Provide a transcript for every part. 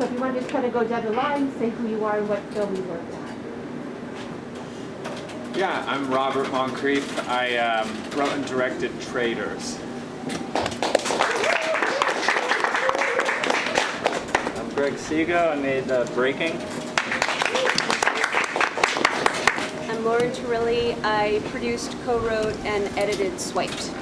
So if you want to just kind of go down the line, say who you are and what film you worked on. Yeah, I'm Robert Moncrieff. I wrote and directed Traders. I'm Greg Sego. I made Breaking. I'm Lauren Terilli. I produced, co-wrote, and edited Swiped.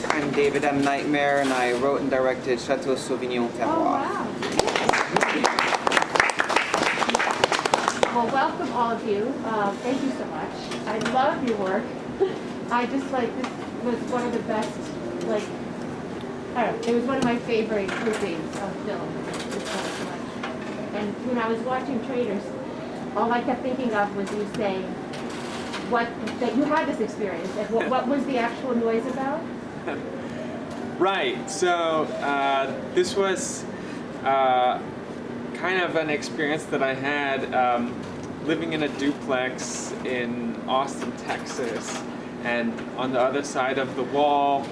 I'm David M. NIghtMaire, and I wrote and directed Chateau Sauvignon Terroir. Oh, wow. Well, welcome all of you. Thank you so much. I love your work. I just this was one of the best, I don't know, it was one of my favorite groupings of film. Just so much. And when I was watching Traders, all I kept thinking of was you saying that you had this experience. And what was the actual noise about? Right, so this was kind of an experience that I had living in a duplex in Austin, Texas, and on the other side of the wall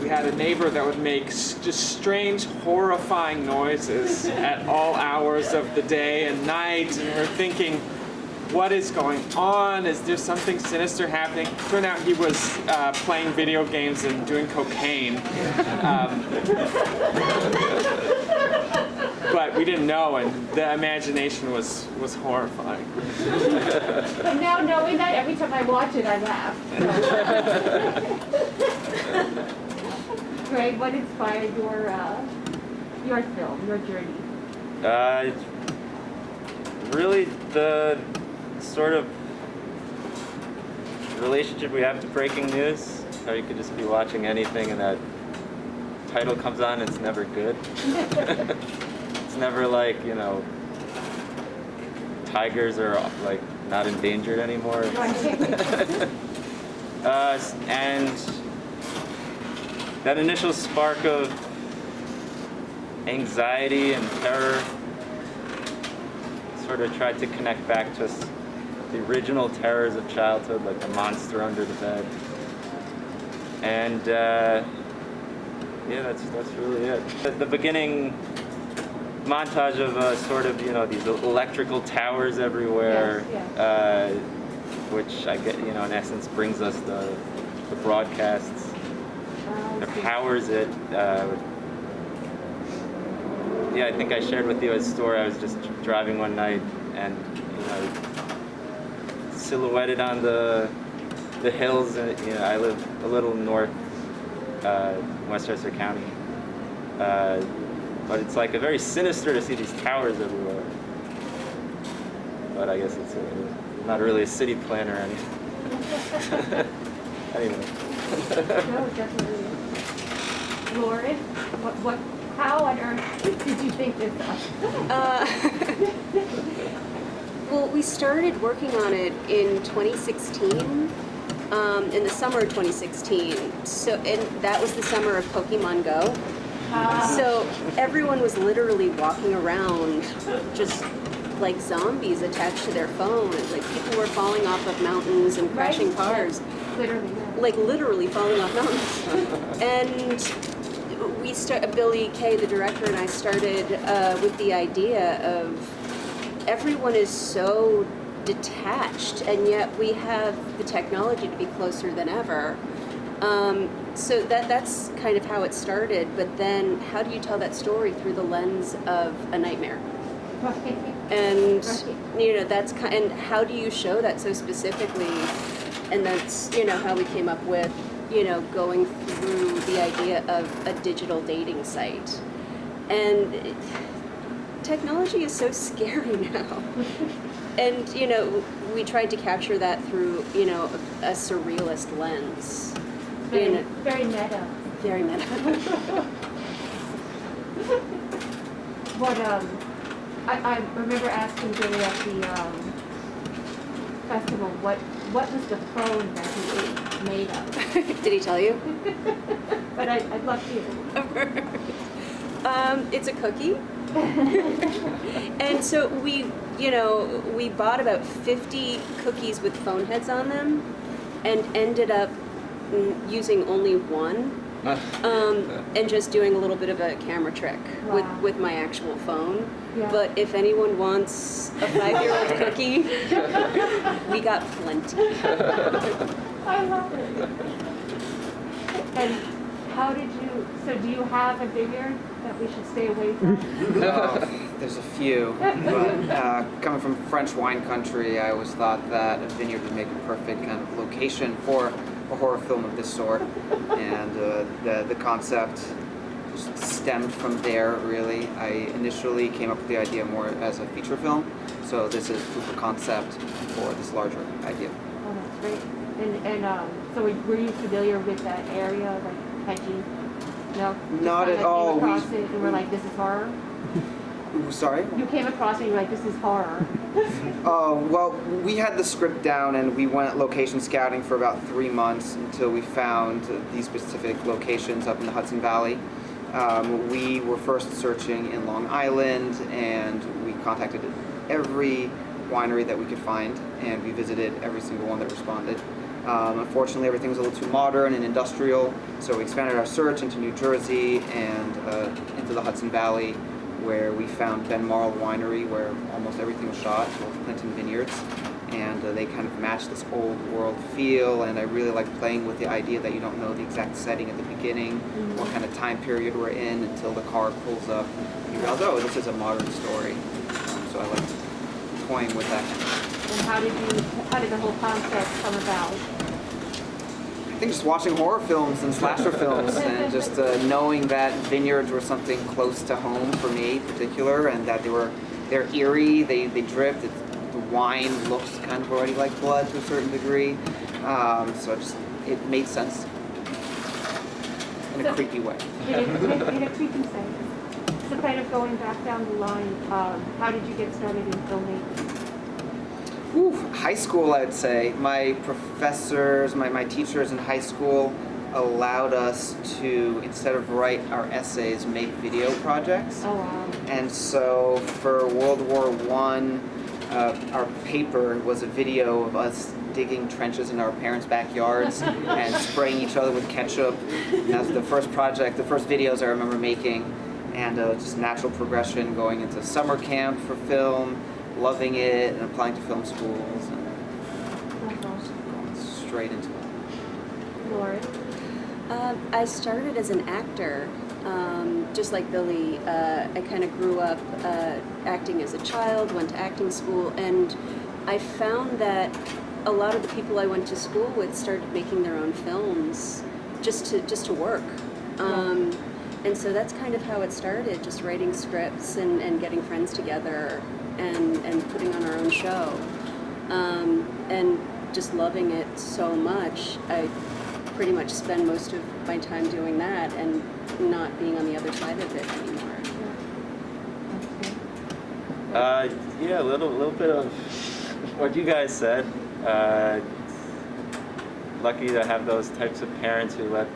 we had a neighbor that would make just strange, horrifying noises at all hours of the day and night, and we're thinking, what is going on? Is there something sinister happening? Turned out he was playing video games and doing cocaine. But we didn't know, and the imagination was horrifying. But now knowing that, every time I watch it, I laugh. Greg, what inspired your film, your journey? Really the sort of relationship we have to breaking news. How you could just be watching anything and that title comes on, it's never good. It's never like, you know, tigers are like not endangered anymore. And that initial spark of anxiety and terror sort of tried to connect back to the original terrors of childhood, like the monster under the bed. And yeah, that's really it. The beginning montage of sort of, you know, these electrical towers everywhere, Yes. which I get, you know, in essence brings us the broadcasts. It powers it. Yeah, I think I shared with you a story. I was just driving one night, and you know, silhouetted on the hills. And you know, I live a little north, Westchester County, but it's like a very sinister to see these towers everywhere. But I guess it's not really a city plan or anything. Anyway. No, definitely. Lauren, how on earth did you think this up? Well, we started working on it in 2016, in the summer of 2016. So, and that was the summer of Pokemon Go. So everyone was literally walking around just like zombies attached to their phone. Like people were falling off of mountains and crashing cars. Literally. Yeah. Like literally falling off mountains. And we Billy Kay, the director, and I started with the idea of everyone is so detached, and yet we have the technology to be closer than ever. So that's kind of how it started. But then, how do you tell that story through the lens of a nightmare? Right. And Right. you know, that's and how do you show that so specifically? And that's, you know, how we came up with, you know, going through the idea of a digital dating site. And technology is so scary now. And, you know, we tried to capture that through, you know, a surrealist lens. Very, very meta. Very meta. What I remember asking Billy at the festival what was the phone that he made of? Did he tell you? But I'd love to. It's a cookie. And so we bought about 50 cookies with phone heads on them and ended up using only one. and just doing a little bit of a camera trick Wow. with my actual phone. Yeah. But if anyone wants a 5-year-old cookie, we got plenty. I love it. And how did you, so do you have a vineyard that we should stay away from? There's a few, but coming from French wine country, I always thought that a vineyard would make a perfect kind of location for a horror film of this sort, and the concept just stemmed from there, really. I initially came up with the idea more as a feature film, so this is proof of concept for this larger idea. Oh, that's great. And so were you familiar with that area? Like, had you, no? Just Not kinda at all. Came across it and were like, this is horror? Ooh, sorry? You came across it and you were like, this is horror. Well, we had the script down and we went location scouting for about 3 months until we found these specific locations up in the Hudson Valley. We were first searching in Long Island, and we contacted every winery that we could find, and we visited every single one that responded. Unfortunately, everything was a little too modern and industrial, so we expanded our search into New Jersey and into the Hudson Valley, where we found Ben Marl Winery, where almost everything was shot, both Clinton Vineyards, and they kind of match this old world feel, and I really like playing with the idea that you don't know the exact setting at the beginning, what kind of time period we're in, until the car pulls up, and you realize, oh, this is a modern story. So I like toying with that. And how did the whole concept come about? I think just watching horror films and slasher films, and just knowing that vineyards were something close to home for me in particular, and that they're eerie, they dripped, the wine looks kind of already like blood to a certain degree, so it made sense in a creepy way. In a creepy sense. So kind of going back down the line, how did you get started in filmmaking? High school, I'd say. My professors, my teachers in high school allowed us to, instead of write our essays, make video projects. Oh, wow. And so for World War I, our paper was a video of us digging trenches in our parents' backyards and spraying each other with ketchup. And that was the first project, the first videos I remember making. And just natural progression going into summer camp for film, loving it, and applying to film schools, and going straight into it. Lauren? I started as an actor, just like Billy. I kind of grew up acting as a child, went to acting school, and I found that a lot of the people I went to school with started making their own films just to work. And so that's kind of how it started, just writing scripts and getting friends together and putting on our own show. And just loving it so much, I pretty much spend most of my time doing that and not being on the other side of it anymore. Yeah, a little bit of what you guys said. Lucky to have those types of parents who let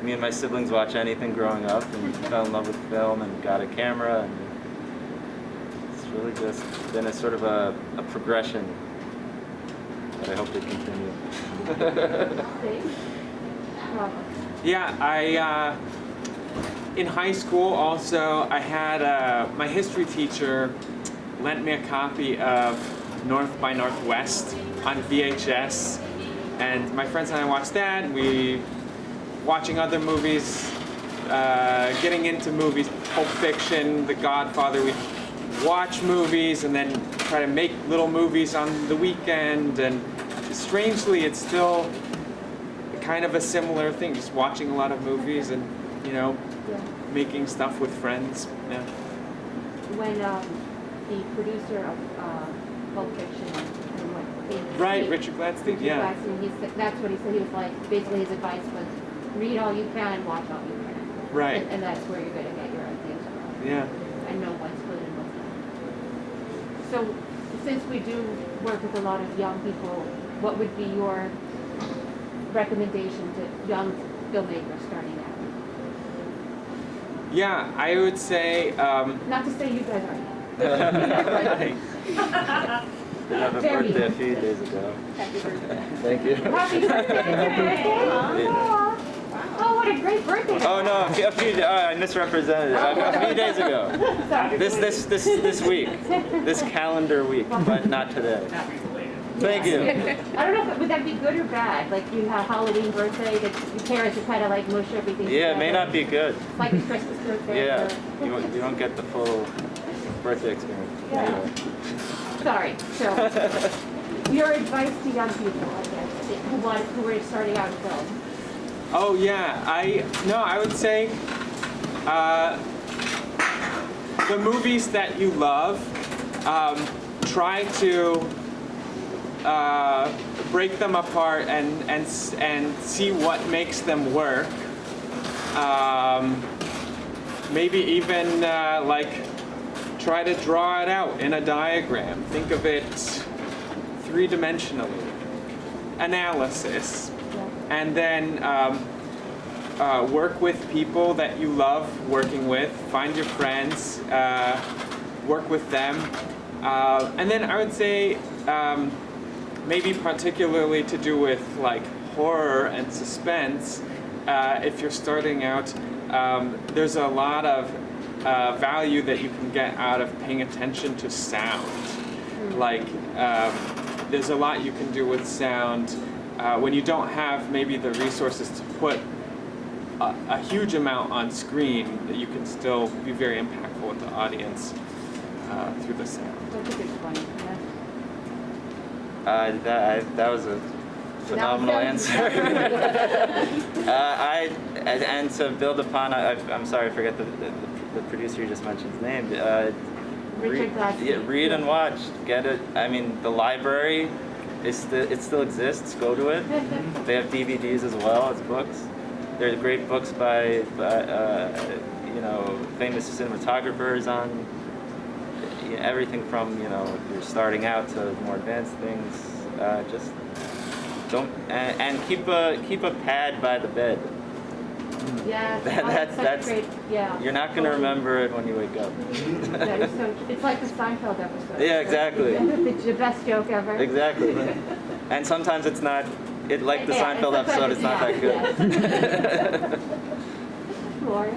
me and my siblings watch anything growing up, and fell in love with film and got a camera, and it's really just been a sort of a progression that I hope to continue. Yeah, in high school also, I had my history teacher lent me a copy of North by Northwest on VHS, and my friends and I watched that, and we watching other movies, getting into movies, Pulp Fiction, The Godfather. We'd watch movies and then try to make little movies on the weekend, and strangely it's still kind of a similar thing, just watching a lot of movies and, making stuff with friends. Yeah. When the producer of Pulp Fiction and what Right, Richard Gladstein, yeah. Gladstein, he said, that's what he said. He was like, basically his advice was, read all you can, watch all you can. Right. And that's where you're going to get your ideas from. Yeah. And know what's good and what's not. So, since we do work with a lot of young people, what would be your recommendation to young filmmakers starting out? Yeah, I would say, Not to say you guys are. Have a Very. birthday a few days ago. Happy birthday. Thank you. Happy birthday! Oh, what a great Oh no, I misrepresented it. A few days ago. Sorry. This week, this calendar week, but not today. Thank you. I don't know, would that be good or bad? Like you have Halloween birthday, that your parents would kind of like mush everything Yeah, it may together. not be good. It's like a Christmas birthday. Yeah, or- you don't get the full birthday experience. Yeah. Anyway. Sorry, so, your advice to young people, I guess, who were starting out in film. Oh yeah, I would say the movies that you love, try to break them apart and see what makes them work. Maybe even like try to draw it out in a diagram. Think of it three-dimensionally. Analysis. And then work with people that you love working with. Find your friends, work with them. And then I would say maybe particularly to do with like horror and suspense. If you're starting out, there's a lot of value that you can get out of paying attention to sound. Like there's a lot you can do with sound when you don't have maybe the resources to put a huge amount on screen, that you can still be very impactful with the audience through the sound. That's a good point, That was a phenomenal answer. And to build upon, I'm sorry, I forget the producer you just mentioned's name. Richard Glassman. Read and watch. Get it. I mean, the library it still exists. Go to it. They have DVDs as well as books. There are great books by famous cinematographers on everything from if you're starting out to more advanced things. Just don't and keep a pad by the bed. Yeah, That's great, yeah. You're not gonna remember it when you wake up. That is so, it's like the Seinfeld episode. Yeah, exactly. The best joke ever. Exactly. And sometimes it's not. Like the Yeah, Seinfeld episode, it's not that good. Laura?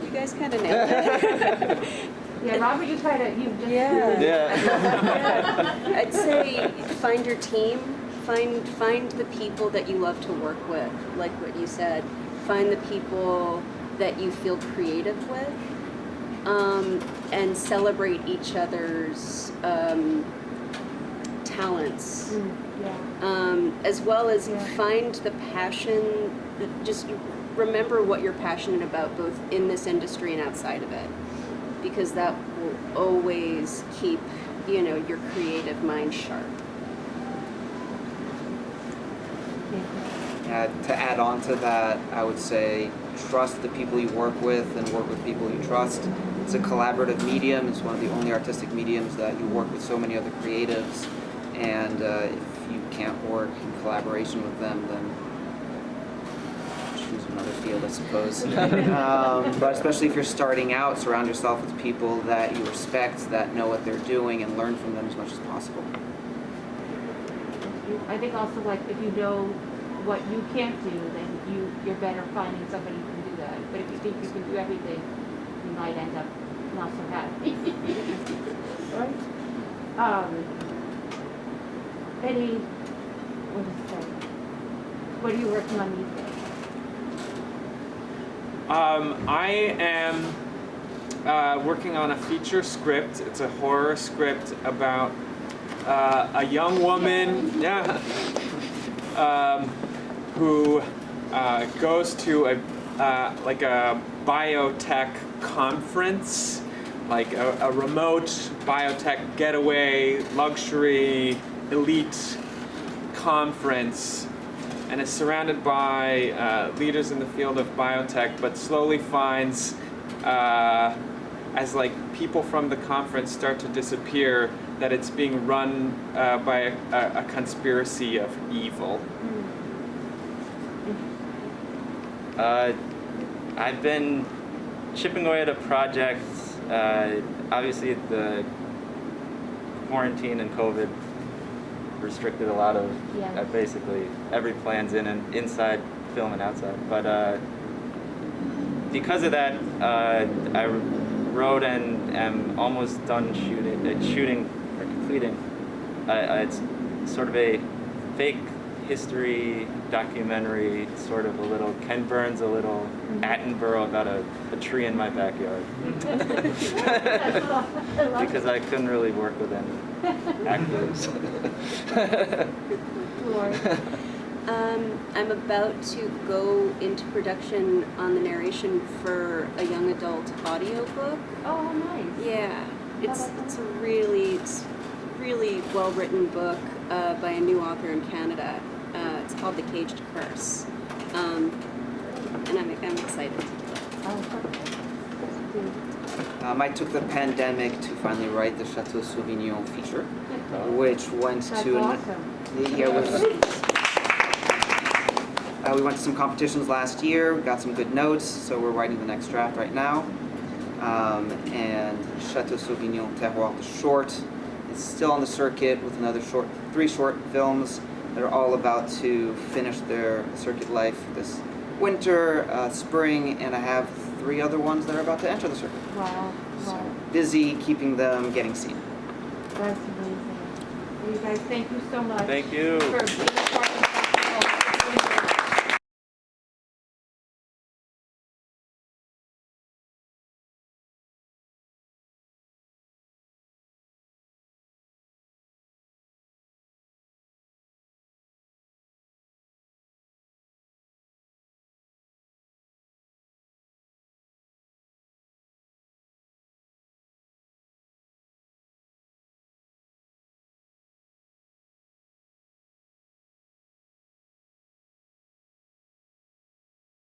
You guys kind of nailed it. Yeah, Robert, you just. Yeah. Yeah. I'd say find your team. Find the people that you love to work with, like what you said. Find the people that you feel creative with, and celebrate each other's talents. Yeah. As well as Yeah. find the passion. Just remember what you're passionate about, both in this industry and outside of it, because that will always keep your creative mind sharp. To add on to that, I would say trust the people you work with and work with people you trust. It's a collaborative medium. It's one of the only artistic mediums that you work with so many other creatives. And if you can't work in collaboration with them, then choose another field, I suppose. But especially if you're starting out, surround yourself with people that you respect, that know what they're doing, and learn from them as much as possible. I think also, like, if you know what you can't do, then you're better finding somebody who can do that. But if you think you can do everything, you might end up not so happy. Right? What are you working on these days? I am working on a feature script. It's a horror script about a young woman, who goes to a biotech conference, like a remote biotech getaway, luxury, elite conference, and is surrounded by leaders in the field of biotech, but slowly finds, as like people from the conference start to disappear, that it's being run by a conspiracy of evil. I've been chipping away at a project. Obviously, the quarantine and COVID restricted a lot of Yeah. basically every plan's inside film and outside. But because of that, I wrote and am almost done shooting or completing. It's sort of a fake history documentary, sort of a little Ken Burns, a little Attenborough about a tree in my backyard. Because I couldn't really work with any actors. I'm about to go into production on the narration for a young adult audiobook. Oh, nice. Yeah, it's a really well written book by a new author in Canada. It's called The Caged Curse, and I'm excited. I took the pandemic to finally write the Chateau Sauvignon feature, which went That's to awesome. we went to some competitions last year, got some good notes, so we're writing the next draft right now. And Chateau Sauvignon Terroir, the short, is still on the circuit with another three short films that are all about to finish their circuit life this winter, spring, and I have 3 other ones that are about to enter the circuit. Wow. So busy keeping them getting seen. That's amazing. You guys, thank you so much. Thank you. For being